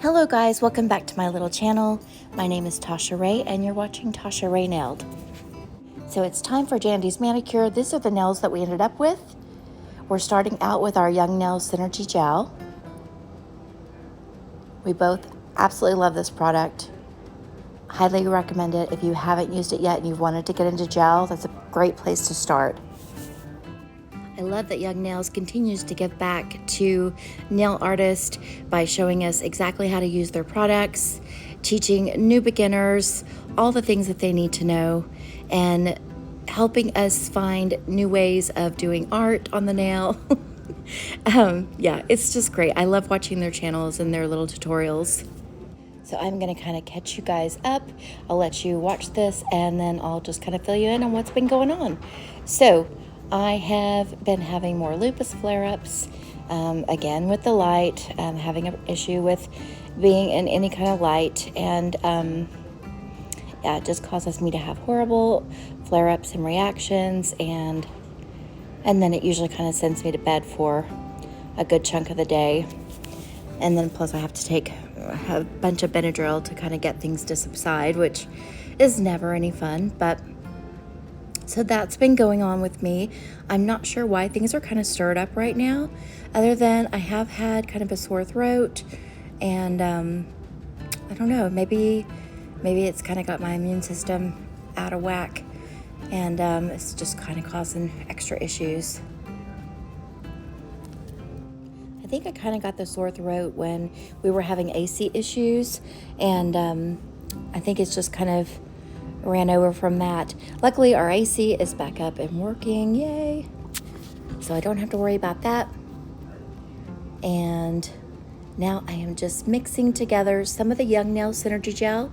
Hello guys, welcome back to my little channel. My name is Tosha Rae and you're watching ToshaRaeNailed. So it's time for Jandy's manicure. These are the nails that we ended up with. We're starting out with our Youngnails Synergy Gel. We both absolutely love this product. Highly recommend it. If you haven't used it yet and you've wanted to get into gel, that's a great place to start. I love that Youngnails continues to give back to nail artists by showing us exactly how to use their products, teaching new beginners all the things that they need to know, and helping us find new ways of doing art on the nail. Yeah, it's just great. I love watching their channels and their little tutorials. So I'm going to kind of catch you guys up. I'll let you watch this and then I'll just kind of fill you in on what's been going on. So I have been having more lupus flare-ups, again with the light, having an issue with being in any kind of light, and yeah, it just causes me to have horrible flare-ups and reactions, and then it usually kind of sends me to bed for a good chunk of the day. And then plus I have to take a bunch of Benadryl to kind of get things to subside, which is never any fun. But so that's been going on with me. I'm not sure why things are kind of stirred up right now, other than I have had kind of a sore throat, and I don't know, maybe it's kind of got my immune system out of whack, and it's just kind of causing extra issues. I think I kind of got the sore throat when we were having AC issues, and I think it's just kind of ran over from that. Luckily, our AC is back up and working, yay! So I don't have to worry about that. And now I am just mixing together some of the Youngnails Synergy Gel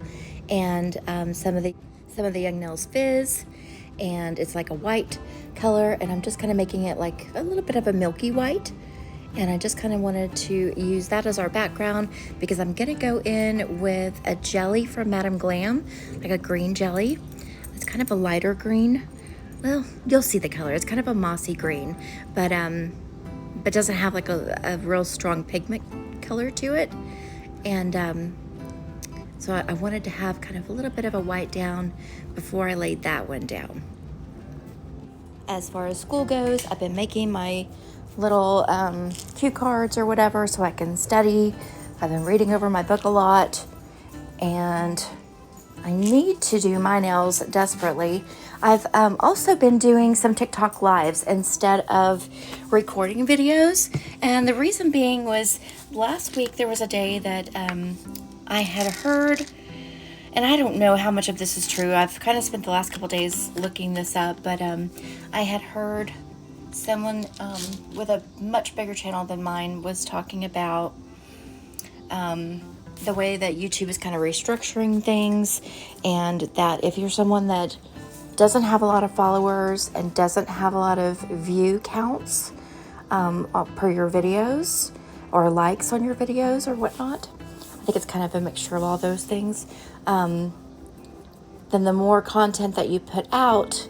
and some of the Youngnails Fizz, and it's like a white color, and I'm just kind of making it like a little bit of a milky white. And I just kind of wanted to use that as our background because I'm gonna go in with a jelly from Madame Glam, like a green jelly. It's kind of a lighter green. Well, you'll see the color. It's kind of a mossy green, but doesn't have like a real strong pigment color to it. And so I wanted to have kind of a little bit of a white down before I laid that one down. As far as school goes, I've been making my little cue cards or whatever so I can study. I've been reading over my book a lot, and I need to do my nails desperately. I've also been doing some TikTok lives instead of recording videos, and the reason being was last week there was a day that I had heard, and I don't know how much of this is true. I've kind of spent the last couple days looking this up, but I had heard someone with a much bigger channel than mine was talking about the way that YouTube is kind of restructuring things, and that if you're someone that doesn't have a lot of followers and doesn't have a lot of view counts per your videos or likes on your videos or whatnot, I think it's kind of a mixture of all those things, then the more content that you put out,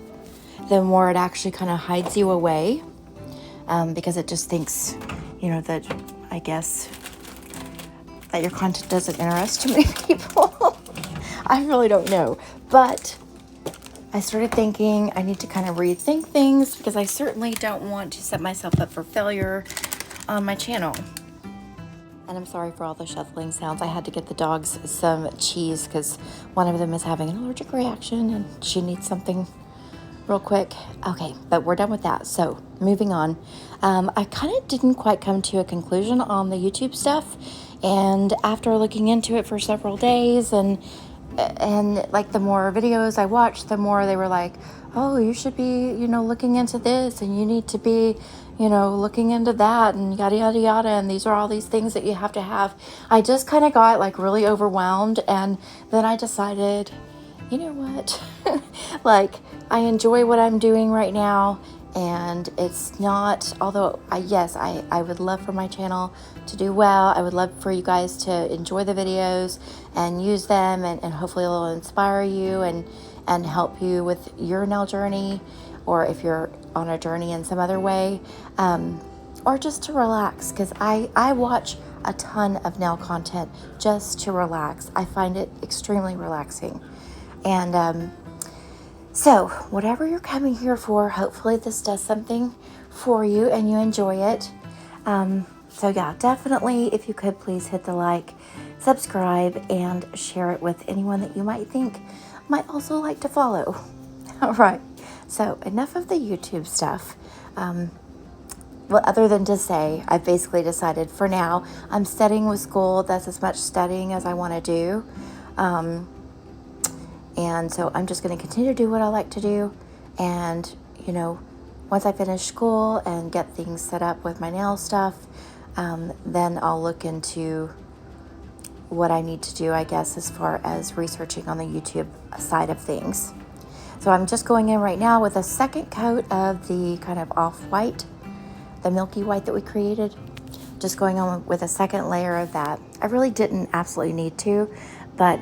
the more it actually kind of hides you away, because it just thinks, you know, that I guess that your content doesn't interest too many people. I really don't know, but I started thinking I need to kind of rethink things because I certainly don't want to set myself up for failure on my channel. And I'm sorry for all the shuffling sounds. I had to get the dogs some cheese because one of them is having an allergic reaction and she needs something real quick. Okay, but we're done with that. So moving on. I kind of didn't quite come to a conclusion on the YouTube stuff. And after looking into it for several days and like the more videos I watched, the more they were like, oh, you should be, you know, looking into this, and you need to be, you know, looking into that, and yada, yada, yada. And these are all these things that you have to have. I just kind of got like really overwhelmed. And then I decided, you know what, like I enjoy what I'm doing right now. And it's not, although I would love for my channel to do well. I would love for you guys to enjoy the videos and use them, and hopefully it'll inspire you and help you with your nail journey, or if you're on a journey in some other way, or just to relax, because I watch a ton of nail content just to relax. I find it extremely relaxing. And so whatever you're coming here for, hopefully this does something for you and you enjoy it. So yeah, definitely, if you could please hit the like, subscribe, and share it with anyone that you might think might also like to follow. All right, so enough of the YouTube stuff. Well, other than to say, I've basically decided for now, I'm studying with school. That's as much studying as I want to do. And so I'm just going to continue to do what I like to do. And, you know, once I finish school and get things set up with my nail stuff, then I'll look into what I need to do, I guess, as far as researching on the YouTube side of things. So I'm just going in right now with a second coat of the kind of off-white, the milky white that we created. Just going on with a second layer of that. I really didn't absolutely need to, but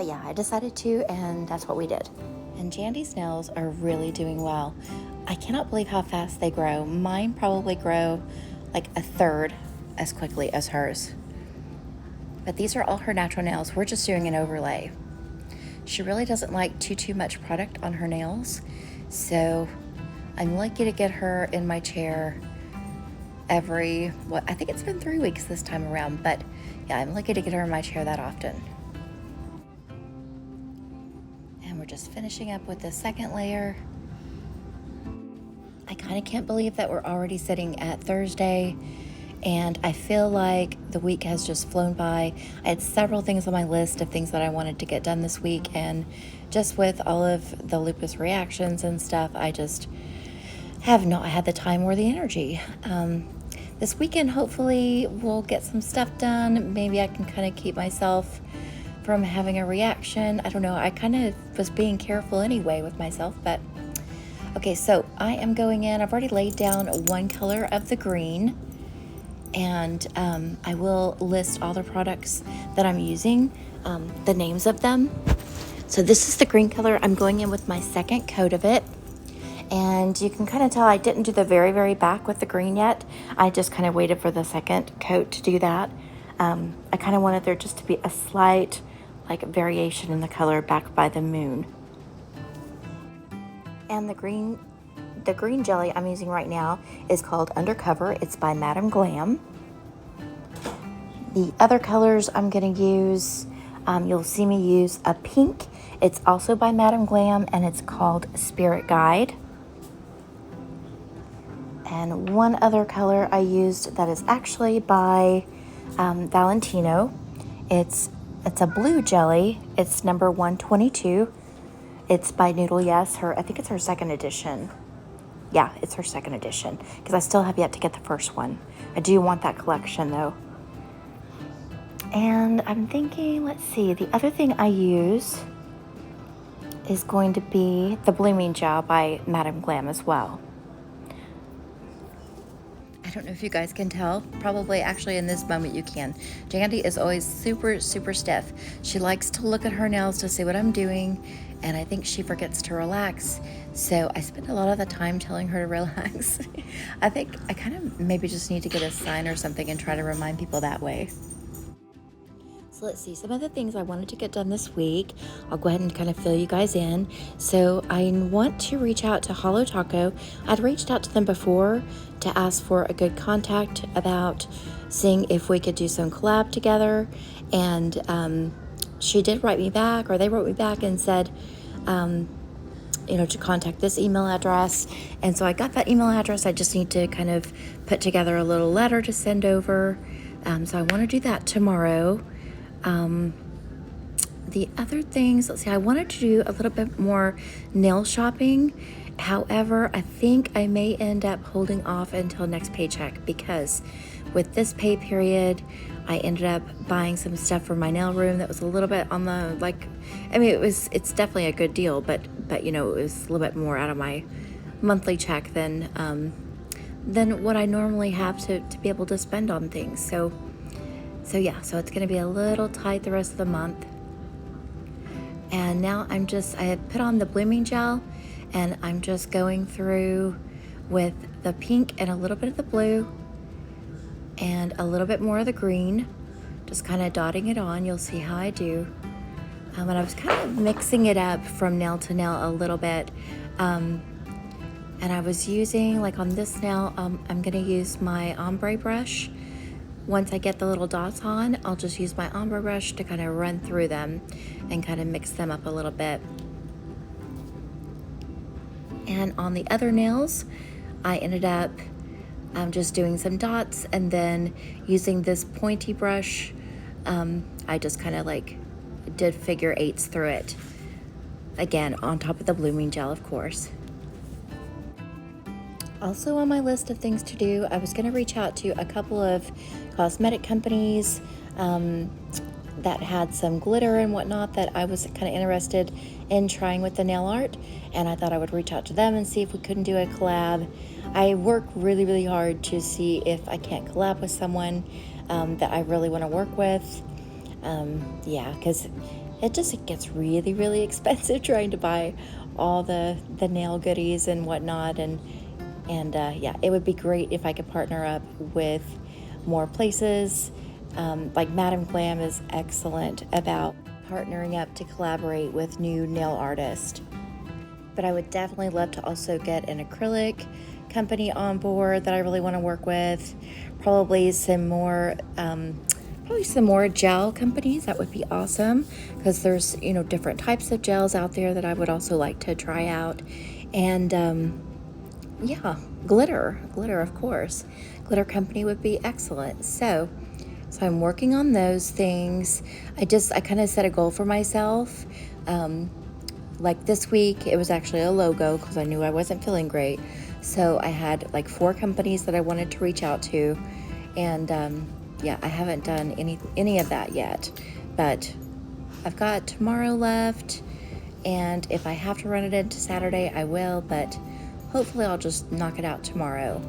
yeah, I decided to, and that's what we did. And Jandy's nails are really doing well. I cannot believe how fast they grow. Mine probably grow like a third as quickly as hers. But these are all her natural nails. We're just doing an overlay. She really doesn't like too much product on her nails. So I'm lucky to get her in my chair every, I think it's been 3 weeks this time around. But yeah, I'm lucky to get her in my chair that often. And we're just finishing up with the second layer. I kind of can't believe that we're already sitting at Thursday, and I feel like the week has just flown by. I had several things on my list of things that I wanted to get done this week, and just with all of the lupus reactions and stuff, I just have not had the time or the energy. This weekend, hopefully, we'll get some stuff done. Maybe I can kind of keep myself from having a reaction. I don't know. I kind of was being careful anyway with myself, but okay, so I am going in. I've already laid down one color of the green, and I will list all the products that I'm using, the names of them. So this is the green color. I'm going in with my second coat of it, and you can kind of tell I didn't do the very back with the green yet. I just kind of waited for the second coat to do that. I kind of wanted there just to be a slight like variation in the color back by the moon. And the green jelly I'm using right now is called Undercover. It's by Madam Glam. The other colors I'm going to use, you'll see me use a pink. It's also by Madam Glam, and it's called Spirit Guide. And one other color I used that is actually by Valentino. It's a blue jelly. It's number 122. It's by Noodle Yes. I think it's her second edition. Yeah, it's her second edition, because I still have yet to get the first one. I do want that collection though. And I'm thinking, let's see, the other thing I use is going to be the Blooming Gel by Madam Glam as well. I don't know if you guys can tell. Probably actually in this moment you can. Jandy is always super stiff. She likes to look at her nails to see what I'm doing, and I think she forgets to relax. So I spend a lot of the time telling her to relax. I think I kind of maybe just need to get a sign or something and try to remind people that way. So let's see, some of the things I wanted to get done this week. I'll go ahead and kind of fill you guys in. So I want to reach out to Holo Taco. I'd reached out to them before to ask for a good contact about seeing if we could do some collab together. And she did write me back, or they wrote me back and said, to contact this email address. And so I got that email address. I just need to kind of put together a little letter to send over. So I want to do that tomorrow. The other things, let's see, I wanted to do a little bit more nail shopping. However, I think I may end up holding off until next paycheck, because with this pay period, I ended up buying some stuff for my nail room that was a little bit on the, it's definitely a good deal, but it was a little bit more out of my monthly check than what I normally have to be able to spend on things. So yeah, so it's going to be a little tight the rest of the month. And now I had put on the Blooming Gel, and I'm just going through with the pink and a little bit of the blue and a little bit more of the green, just kind of dotting it on. You'll see how I do. And I was kind of mixing it up from nail to nail a little bit. And I was using, like on this nail, I'm gonna use my ombre brush. Once I get the little dots on, I'll just use my ombre brush to kind of run through them and kind of mix them up a little bit. And on the other nails, I ended up just doing some dots, and then using this pointy brush, I just kind of like did figure eights through it. Again, on top of the blooming gel, of course. Also on my list of things to do, I was going to reach out to a couple of cosmetic companies that had some glitter and whatnot that I was kind of interested in trying with the nail art, and I thought I would reach out to them and see if we couldn't do a collab. I work really, really hard to see if I can't collab with someone that I really want to work with. Yeah, because it gets really, really expensive trying to buy all the nail goodies and whatnot, and yeah, it would be great if I could partner up with more places. Like Madam Glam is excellent about partnering up to collaborate with new nail artists. But I would definitely love to also get an acrylic company on board that I really want to work with. Probably some more gel companies. That would be awesome, because there's different types of gels out there that I would also like to try out. And yeah, glitter of course. Glitter company would be excellent. So I'm working on those things. I kind of set a goal for myself. Like this week, it was actually a logo because I knew I wasn't feeling great. So I had like 4 companies that I wanted to reach out to, and yeah, I haven't done any of that yet. But I've got tomorrow left, and if I have to run it into Saturday, I will. But hopefully, I'll just knock it out tomorrow.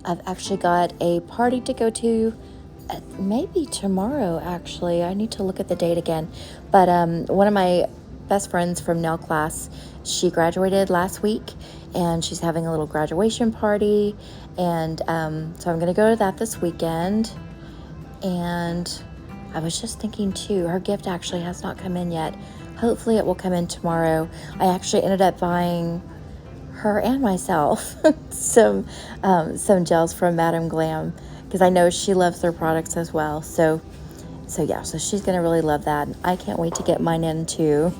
I've actually got a party to go to. Maybe tomorrow, actually. I need to look at the date again. But one of my best friends from nail class, she graduated last week, and she's having a little graduation party. And so I'm going to go to that this weekend. And I was just thinking, too, her gift actually has not come in yet. Hopefully it will come in tomorrow. I actually ended up buying her and myself some gels from Madam Glam, because I know she loves their products as well. So yeah, so she's gonna really love that. I can't wait to get mine in too.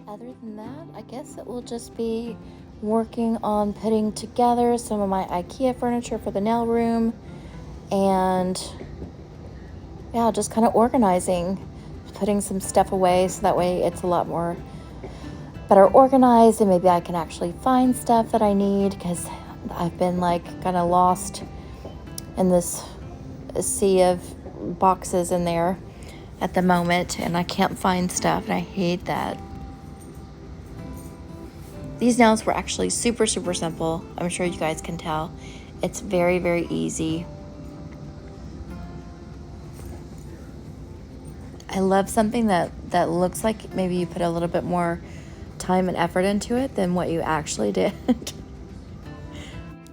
Other than that, I guess it will just be working on putting together some of my IKEA furniture for the nail room, and yeah, just kind of organizing, putting some stuff away so that way it's a lot more better organized, and maybe I can actually find stuff that I need, because I've been like kind of lost in this sea of boxes in there at the moment, and I can't find stuff, and I hate that. These nails were actually super, super simple. I'm sure you guys can tell. It's very, very easy. I love something that looks like maybe you put a little bit more time and effort into it than what you actually did.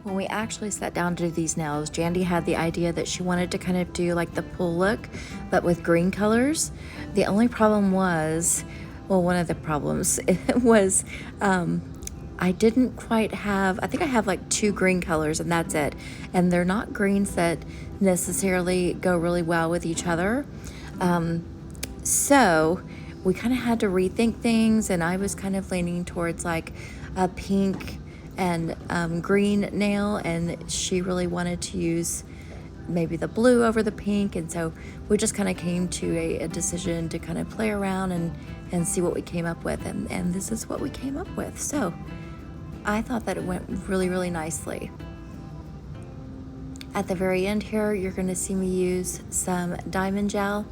When we actually sat down to do these nails, Jandy had the idea that she wanted to kind of do like the pull look, but with green colors. The only problem was, well, one of the problems was I didn't quite have, I think I have like 2 green colors and that's it. And they're not greens that necessarily go really well with each other. So we kind of had to rethink things, and I was kind of leaning towards like a pink and green nail, and she really wanted to use maybe the blue over the pink, and so we just kind of came to a decision to kind of play around and see what we came up with, and this is what we came up with. So I thought that it went really, really nicely. At the very end here, you're going to see me use some diamond gel,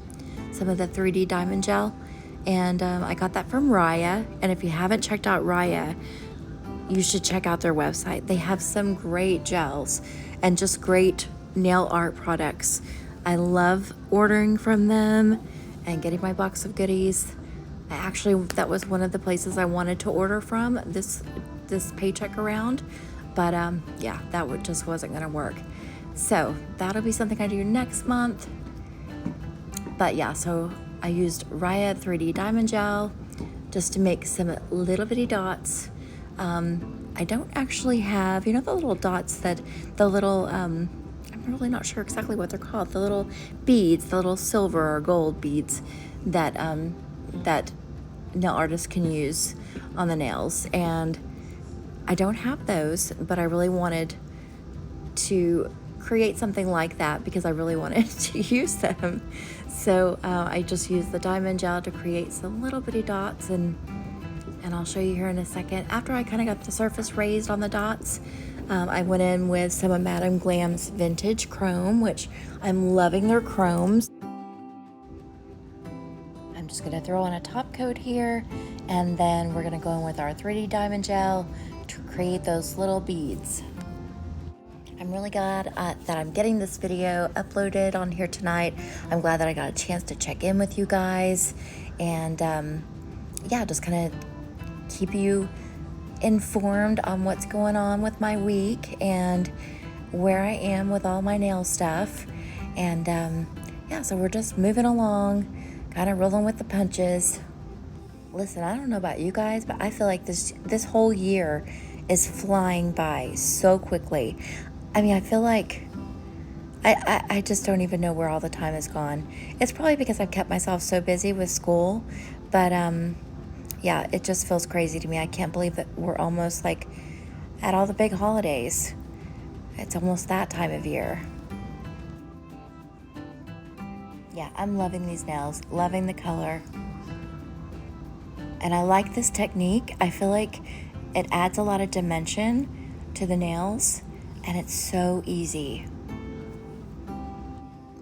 some of the 3D diamond gel. And I got that from Raya. And if you haven't checked out Raya, you should check out their website. They have some great gels and just great nail art products. I love ordering from them and getting my box of goodies. That was one of the places I wanted to order from this paycheck around. But yeah, that just wasn't going to work. So that'll be something I do next month. But yeah, so I used Raya 3D Diamond Gel just to make some little bitty dots. I don't actually have, you know, the little dots that, the little, I'm really not sure exactly what they're called, the little beads, the little silver or gold beads that, that nail artists can use on the nails. And I don't have those, but I really wanted to create something like that because I really wanted to use them. So I just used the diamond gel to create some little bitty dots, and I'll show you here in a second. After I kind of got the surface raised on the dots, I went in with some of Madame Glam's Vintage Chrome, which I'm loving their chromes. I'm just gonna throw on a top coat here, and then we're gonna go in with our 3D diamond gel to create those little beads. I'm really glad that I'm getting this video uploaded on here tonight. I'm glad that I got a chance to check in with you guys, and yeah, just kind of keep you informed on what's going on with my week and where I am with all my nail stuff. And yeah, so we're just moving along, kind of rolling with the punches. Listen, I don't know about you guys, but I feel like this whole year is flying by so quickly. I mean, I feel like I just don't even know where all the time has gone. It's probably because I've kept myself so busy with school, but yeah, it just feels crazy to me. I can't believe that we're almost like at all the big holidays. It's almost that time of year. Yeah, I'm loving these nails, loving the color. And I like this technique. I feel like it adds a lot of dimension to the nails, and it's so easy.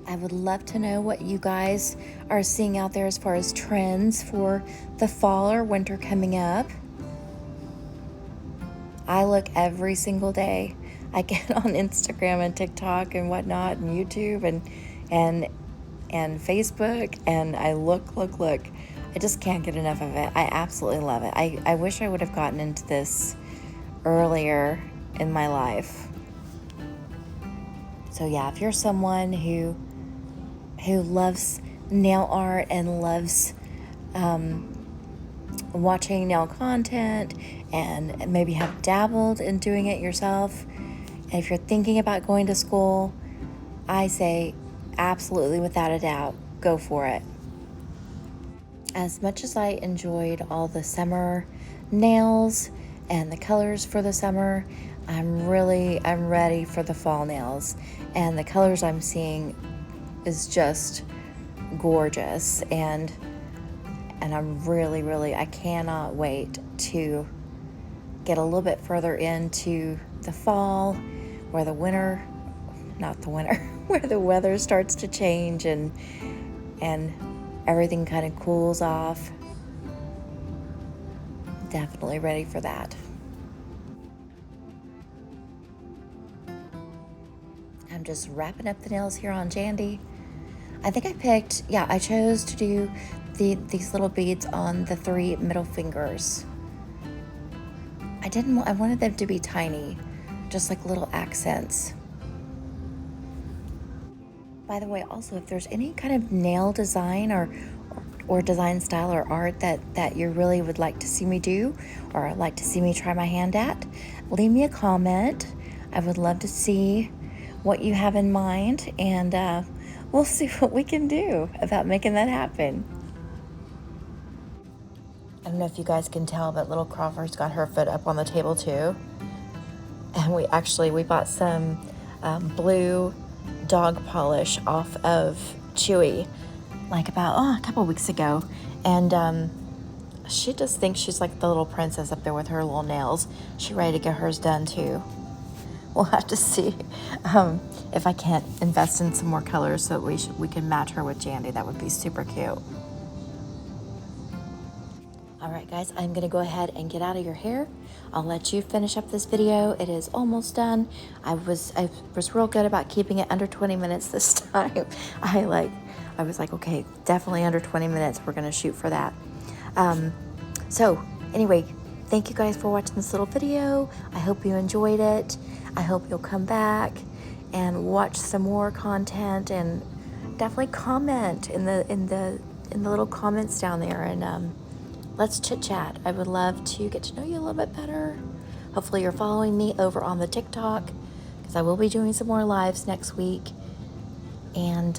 I would love to know what you guys are seeing out there as far as trends for the fall or winter coming up. I look every single day. I get on Instagram and TikTok and whatnot, and YouTube and Facebook, and I look. I just can't get enough of it. I absolutely love it. I wish I would have gotten into this earlier in my life. So yeah, if you're someone who loves nail art and loves watching nail content and maybe have dabbled in doing it yourself, and if you're thinking about going to school, I say absolutely, without a doubt, go for it. As much as I enjoyed all the summer nails and the colors for the summer, I'm ready for the fall nails, and the colors I'm seeing is just gorgeous, and I'm really, I cannot wait to get a little bit further into the fall, where the winter, not the winter, where the weather starts to change and everything kind of cools off. Definitely ready for that. I'm just wrapping up the nails here on Jandy. I think I chose to do these little beads on the 3 middle fingers. I wanted them to be tiny, just like little accents. By the way, also, if there's any kind of nail design or design style or art that you really would like to see me do, or like to see me try my hand at, leave me a comment. I would love to see what you have in mind, and we'll see what we can do about making that happen. I don't know if you guys can tell, but little Crawford's got her foot up on the table too. And we bought some blue dog polish off of Chewy, like about a couple weeks ago. And she just thinks she's like the little princess up there with her little nails. She's ready to get hers done too. We'll have to see if I can't invest in some more colors so that we can match her with Jandy. That would be super cute. All right, guys, I'm gonna go ahead and get out of your hair. I'll let you finish up this video. It is almost done. I was real good about keeping it under 20 minutes this time. I was like, okay, definitely under 20 minutes. We're gonna shoot for that. So anyway, thank you guys for watching this little video. I hope you enjoyed it. I hope you'll come back and watch some more content, and definitely comment in the little comments down there, and let's chit chat. I would love to get to know you a little bit better. Hopefully you're following me over on the TikTok, because I will be doing some more lives next week. And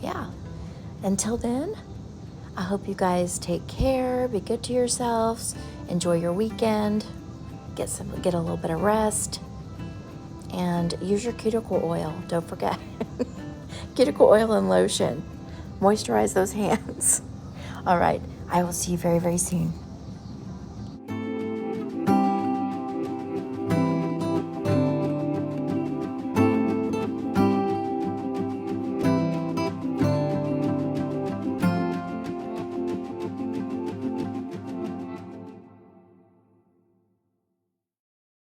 yeah, until then, I hope you guys take care, be good to yourselves, enjoy your weekend, get a little bit of rest, and use your cuticle oil. Don't forget. Cuticle oil and lotion. Moisturize those hands. All right. I will see you very, very soon.